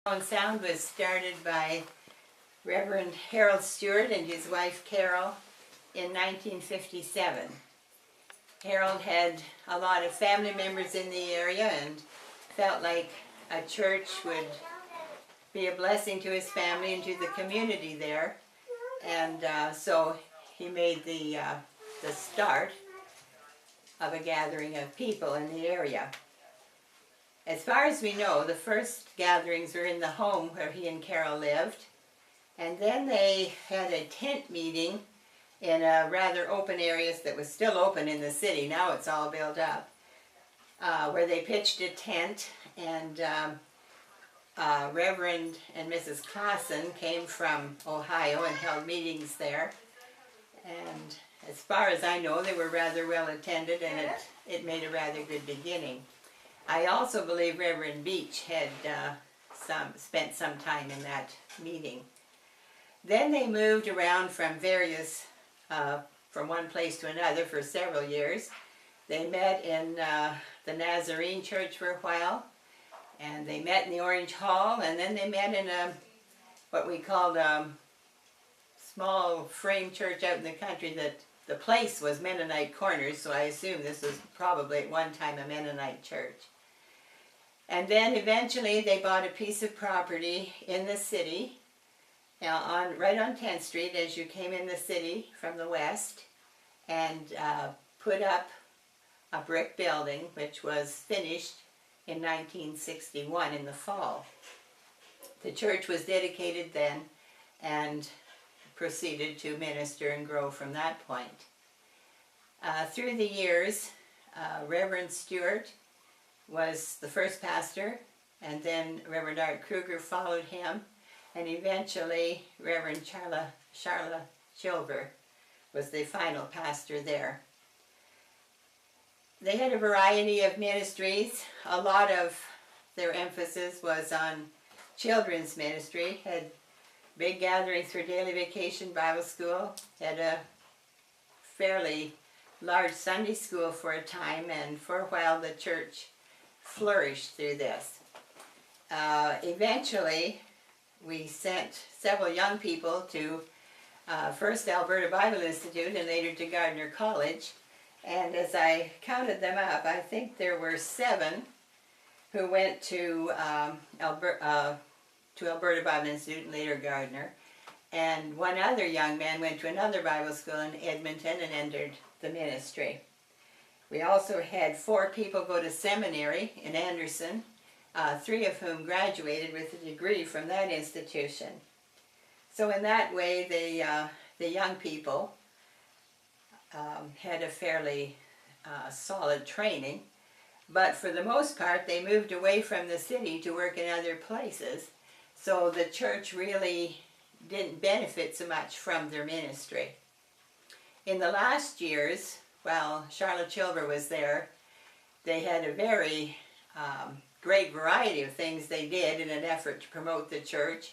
Owen Sound was started by Reverend Harold Stewart and his wife Carol in 1957. Harold had a lot of family members in the area and felt like a church would be a blessing to his family and to the community there. And so he made the start of a gathering of people in the area. As far as we know, the first gatherings were in the home where he and Carol lived. And then they had a tent meeting in a rather open areas that was still open in the city. Now it's all built up. Where they pitched a tent, and Reverend and Mrs. Claassen came from Ohio and held meetings there. And as far as I know, they were rather well attended, and it made a rather good beginning. I also believe Reverend Beach had spent some time in that meeting. Then they moved around from from one place to another for several years. They met in the Nazarene Church for a while, and they met in the Orange Hall, and then they met in what we called a small frame church out in the country. That the place was Mennonite Corners, so I assume this was probably at one time a Mennonite church. And then eventually they bought a piece of property in the city, right on 10th Street as you came in the city from the west, and put up a brick building which was finished in 1961 in the fall. The church was dedicated then and proceeded to minister and grow from that point. Through the years, Reverend Stewart was the first pastor, and then Reverend Art Krueger followed him, and eventually Reverend Charla Chilver was the final pastor there. They had a variety of ministries. A lot of their emphasis was on children's ministry, had big gatherings for daily vacation Bible school, had a fairly large Sunday school for a time, and for a while the church flourished through this. Eventually, we sent several young people to first Alberta Bible Institute and later to Gardner College. And as I counted them up, I think there were 7 who went to Alberta Bible Institute and later Gardner. And one other young man went to another Bible school in Edmonton and entered the ministry. We also had 4 people go to seminary in Anderson, 3 of whom graduated with a degree from that institution. So in that way, the young people had a fairly solid training, but for the most part they moved away from the city to work in other places, so the church really didn't benefit so much from their ministry. In the last years, while Charlotte Chilver was there, they had a very great variety of things they did in an effort to promote the church,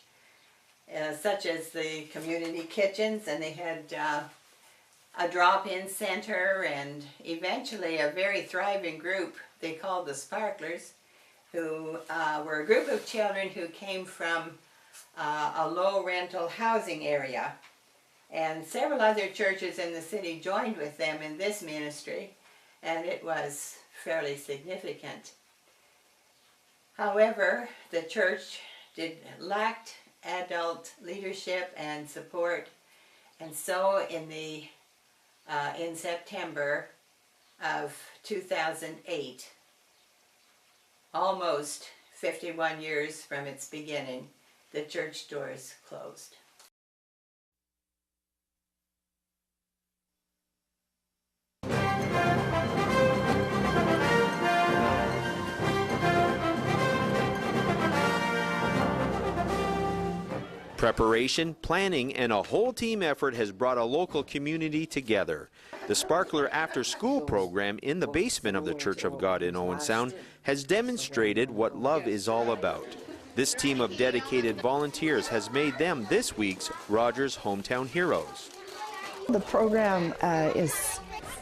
such as the community kitchens, and they had a drop-in center, and eventually a very thriving group they called the Sparklers, who were a group of children who came from a low rental housing area. And several other churches in the city joined with them in this ministry, and it was fairly significant. However, the church lacked adult leadership and support, and so in September of 2008, almost 51 years from its beginning, the church doors closed. Preparation, planning, and a whole team effort has brought a local community together. The Sparkler After School program in the basement of the Church of God in Owen Sound has demonstrated what love is all about. This team of dedicated volunteers has made them this week's Rogers Hometown Heroes. The program is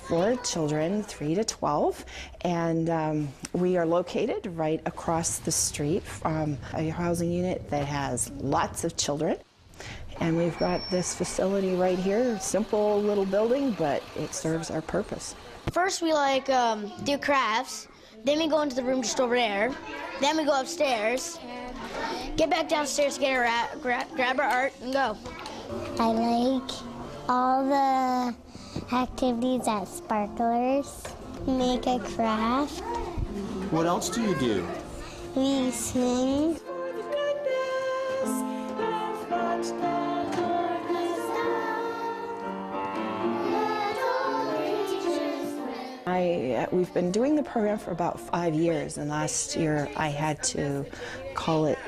for children 3 to 12, and we are located right across the street from a housing unit that has lots of children. And we've got this facility right here, simple little building, but it serves our purpose. First we do crafts, then we go into the room just over there, then we go upstairs, get back downstairs, get our grab our art, and go. I like all the activities at Sparklers. Make a craft. What else do you do? We sing. We've been doing the program for about 5 years, and last year I had to call it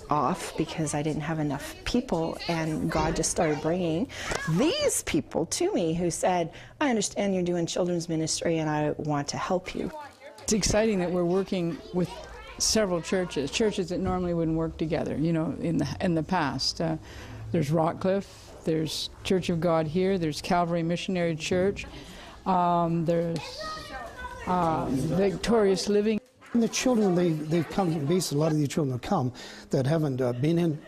off because I didn't have enough people, and God just started bringing these people to me who said, I understand you're doing children's ministry and I want to help you. It's exciting that we're working with several churches that normally wouldn't work together, you know, in the past. There's Rockcliffe, there's Church of God here, there's Calvary Missionary Church, there's Victorious Living. And the children, they've come, basically a lot of these children have come that haven't been in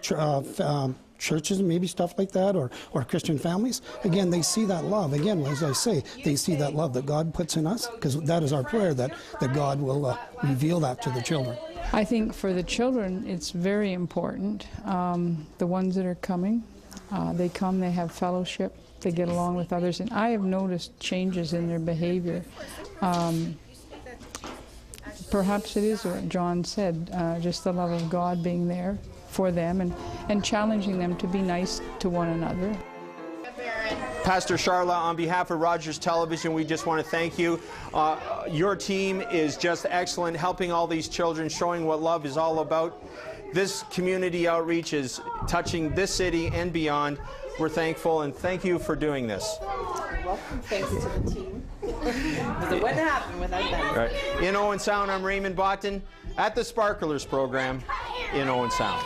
churches, maybe stuff like that, or Christian families. Again, they see that love. Again, as I say, they see that love that God puts in us, because that is our prayer, that God will reveal that to the children. I think for the children, it's very important. The ones that are coming, they come, they have fellowship, they get along with others, and I have noticed changes in their behavior. Perhaps it is what John said, just the love of God being there for them and challenging them to be nice to one another. Pastor Charla, on behalf of Rogers Television, we just want to thank you. Your team is just excellent, helping all these children, showing what love is all about. This community outreach is touching this city and beyond. We're thankful, and thank you for doing this. You're welcome. Thanks to the team. Because it wouldn't happen without them. Right. In Owen Sound, I'm Raymond Botton at the Sparklers program in Owen Sound.